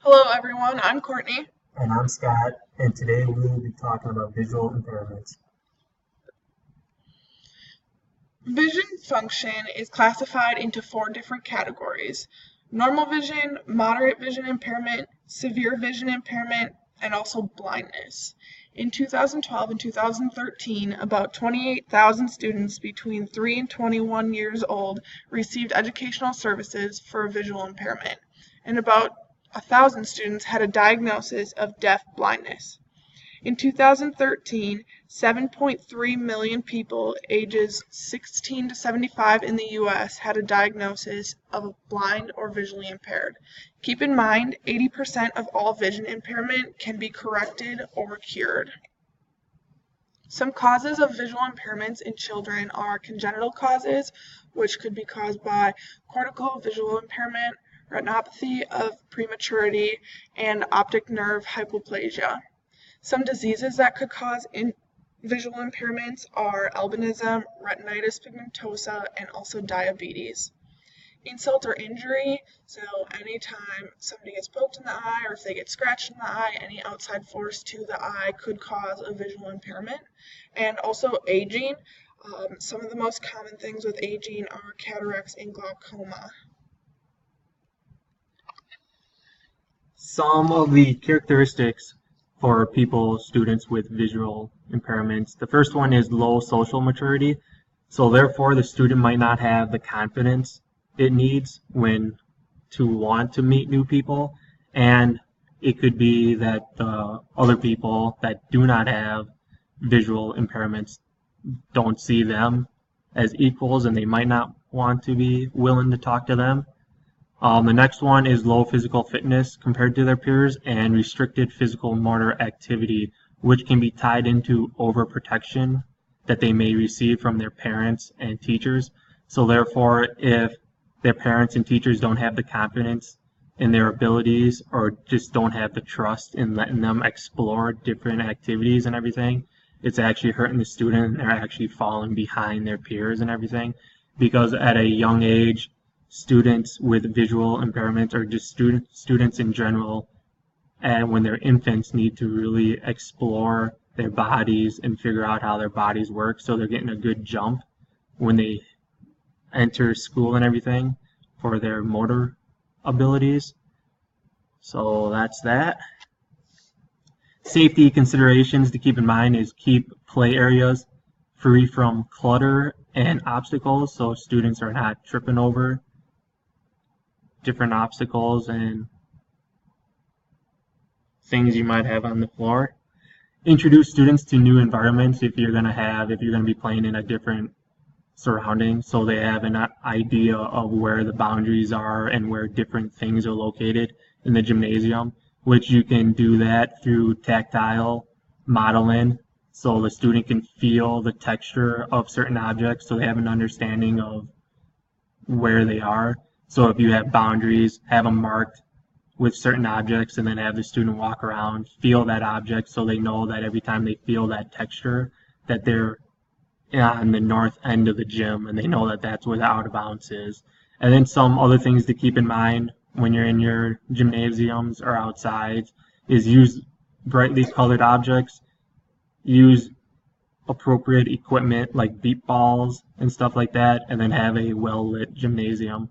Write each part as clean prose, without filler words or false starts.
Hello, everyone. I'm Courtney. And I'm Scott, and today we will be talking about visual impairments. Vision function is classified into four different categories: normal vision, moderate vision impairment, severe vision impairment, and also blindness. In 2012 and 2013, about 28,000 students between 3 and 21 years old received educational services for visual impairment, and about 1,000 students had a diagnosis of deaf blindness. In 2013, 7.3 million people ages 16 to 75 in the US had a diagnosis of blind or visually impaired. Keep in mind, 80% of all vision impairment can be corrected or cured. Some causes of visual impairments in children are congenital causes, which could be caused by cortical visual impairment, retinopathy of prematurity, and optic nerve hypoplasia. Some diseases that could cause visual impairments are albinism, retinitis pigmentosa, and also diabetes. Insult or injury, so anytime somebody gets poked in the eye or if they get scratched in the eye, any outside force to the eye could cause a visual impairment. And also aging. Some of the most common things with aging are cataracts and glaucoma. Some of the characteristics for students with visual impairments. The first one is low social maturity. So therefore, the student might not have the confidence it needs when to want to meet new people. And it could be that the other people that do not have visual impairments don't see them as equals and they might not want to be willing to talk to them. The next one is low physical fitness compared to their peers and restricted physical motor activity, which can be tied into overprotection that they may receive from their parents and teachers. So therefore, if their parents and teachers don't have the confidence in their abilities or just don't have the trust in letting them explore different activities and everything, it's actually hurting the student and they're actually falling behind their peers and everything. Because at a young age, students with visual impairments or just students in general, and when they're infants, need to really explore their bodies and figure out how their bodies work, so they're getting a good jump when they enter school and everything for their motor abilities. So that's that. Safety considerations to keep in mind is keep play areas free from clutter and obstacles, so students are not tripping over different obstacles and things you might have on the floor. Introduce students to new environments if you're going to be playing in a different surrounding, so they have an idea of where the boundaries are and where different things are located in the gymnasium, which you can do that through tactile modeling, so the student can feel the texture of certain objects so they have an understanding of where they are. So if you have boundaries, have them marked with certain objects and then have the student walk around, feel that object so they know that every time they feel that texture that they're on the north end of the gym and they know that that's where the out of bounds is. And then some other things to keep in mind when you're in your gymnasiums or outside is use brightly colored objects, use appropriate equipment like beep balls and stuff like that, and then have a well-lit gymnasium.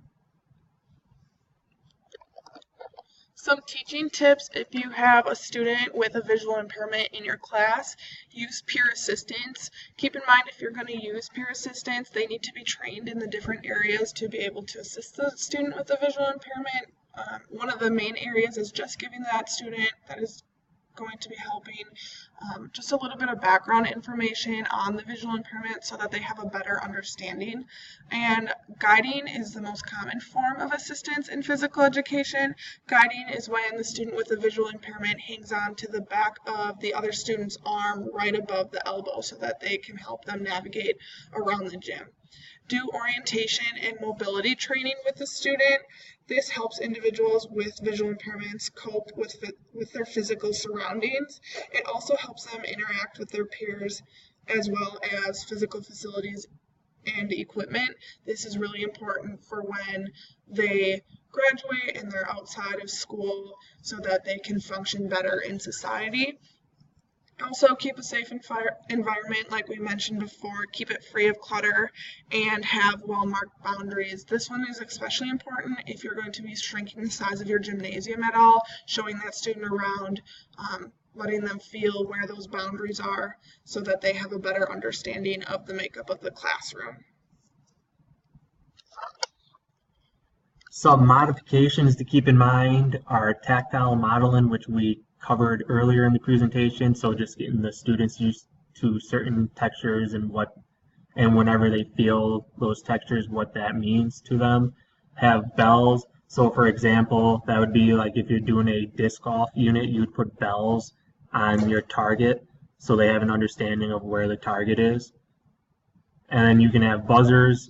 Some teaching tips: if you have a student with a visual impairment in your class, use peer assistance. Keep in mind, if you're going to use peer assistance, they need to be trained in the different areas to be able to assist the student with a visual impairment. One of the main areas is just giving that student that is going to be helping just a little bit of background information on the visual impairment so that they have a better understanding. And guiding is the most common form of assistance in physical education. Guiding is when the student with a visual impairment hangs on to the back of the other student's arm right above the elbow so that they can help them navigate around the gym. Do orientation and mobility training with the student. This helps individuals with visual impairments cope with their physical surroundings. It also helps them interact with their peers as well as physical facilities and equipment. This is really important for when they graduate and they're outside of school so that they can function better in society. Also, keep a safe environment, like we mentioned before. Keep it free of clutter and have well-marked boundaries. This one is especially important if you're going to be shrinking the size of your gymnasium at all, showing that student around, letting them feel where those boundaries are so that they have a better understanding of the makeup of the classroom. Some modifications to keep in mind are tactile modeling, which we covered earlier in the presentation. So just getting the students used to certain textures and whenever they feel those textures, what that means to them. Have bells. So for example, that would be like if you're doing a disc golf unit, you would put bells on your target so they have an understanding of where the target is. And then you can have buzzers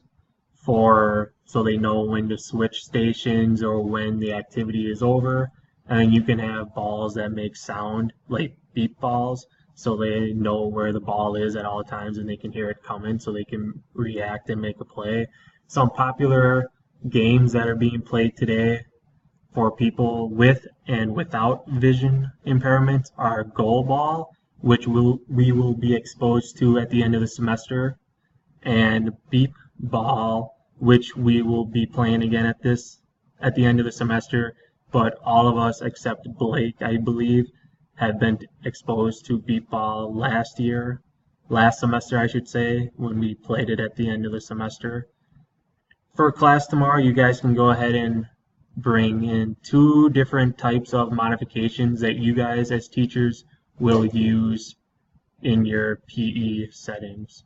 so they know when to switch stations or when the activity is over. And then you can have balls that make sound, like beep balls, so they know where the ball is at all times and they can hear it coming so they can react and make a play. Some popular games that are being played today for people with and without vision impairments are goal ball, which we will be exposed to at the end of the semester, and beep ball, which we will be playing again at the end of the semester. But all of us except Blake, I believe, have been exposed to beep ball last semester, I should say, when we played it at the end of the semester. For class tomorrow, you guys can go ahead and bring in 2 different types of modifications that you guys as teachers will use in your PE settings.